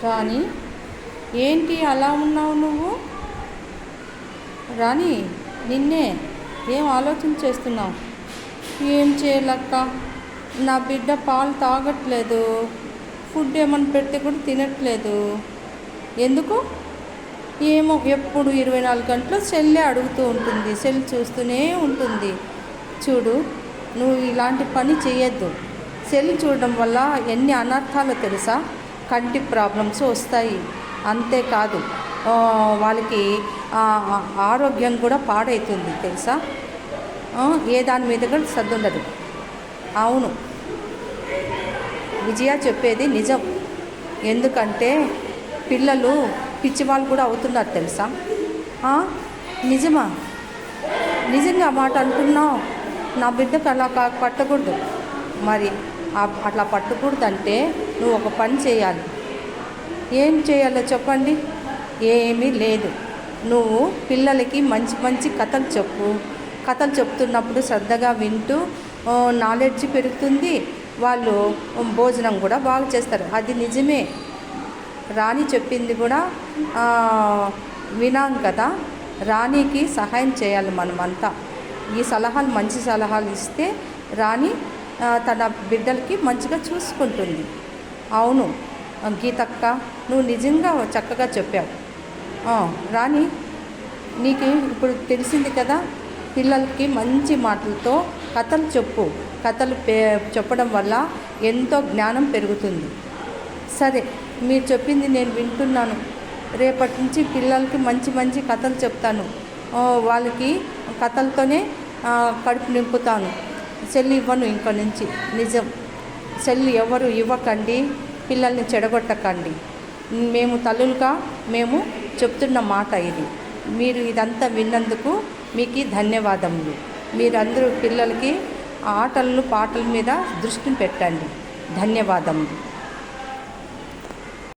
రాణి, ఏంటి అలా ఉన్నావు నువ్వు? రాణి, నిన్నే ఏం ఆలోచన చేస్తున్నావు? ఏం చేయాలక్క, నా బిడ్డ పాలు తాగట్లేదు, ఫుడ్ ఏమన్నా పెడితే కూడా తినట్లేదు. ఎందుకు? ఏమో, ఎప్పుడు 24 గంటలు సెల్లే అడుగుతూ ఉంటుంది, సెల్ చూస్తూనే ఉంటుంది. చూడు, నువ్వు ఇలాంటి పని చేయొద్దు. సెల్ చూడడం వల్ల ఎన్ని అనర్థాలు తెలుసా? కంటి ప్రాబ్లమ్స్ వస్తాయి. అంతేకాదు, వాళ్ళకి ఆరోగ్యం కూడా పాడవుతుంది తెలుసా. ఏ దాని మీద కూడా శ్రద్ధ ఉండదు. అవును, విజయ చెప్పేది నిజం. ఎందుకంటే పిల్లలు పిచ్చివాళ్ళు కూడా అవుతున్నారు తెలుసా. నిజమా? నిజంగా మాట అంటున్నావు? నా బిడ్డకు అలా పట్టకూడదు. మరి అట్లా పట్టకూడదంటే నువ్వు ఒక పని చేయాలి. ఏం చేయాలో చెప్పండి. ఏమీ లేదు, నువ్వు పిల్లలకి మంచి మంచి కథలు చెప్పు. కథలు చెప్తున్నప్పుడు శ్రద్ధగా వింటూ నాలెడ్జ్ పెరుగుతుంది. వాళ్ళు భోజనం కూడా బాగా చేస్తారు. అది నిజమే. రాణి చెప్పింది కూడా వినాం కదా. రాణికి సహాయం చేయాలి మనమంతా. ఈ సలహాలు మంచి సలహాలు ఇస్తే రాణి తన బిడ్డలకి మంచిగా చూసుకుంటుంది. అవును గీతక్క, నువ్వు నిజంగా చక్కగా చెప్పావు. రాణి, నీకు ఇప్పుడు తెలిసింది కదా, పిల్లలకి మంచి మాటలతో కథలు చెప్పు. కథలు చెప్పడం వల్ల ఎంతో జ్ఞానం పెరుగుతుంది. సరే, మీరు చెప్పింది నేను వింటున్నాను. రేపటి నుంచి పిల్లలకి మంచి మంచి కథలు చెప్తాను. వాళ్ళకి కథలతోనే కడుపు నింపుతాను. సెల్ ఇవ్వను ఇంక నుంచి. నిజం, సెల్ ఎవరు ఇవ్వకండి, పిల్లల్ని చెడగొట్టకండి. మేము తల్లులుగా మేము చెప్తున్న మాట ఇది. మీరు ఇదంతా విన్నందుకు మీకు ధన్యవాదములు. మీరందరూ పిల్లలకి ఆటలు పాటల మీద దృష్టిని పెట్టండి. ధన్యవాదములు.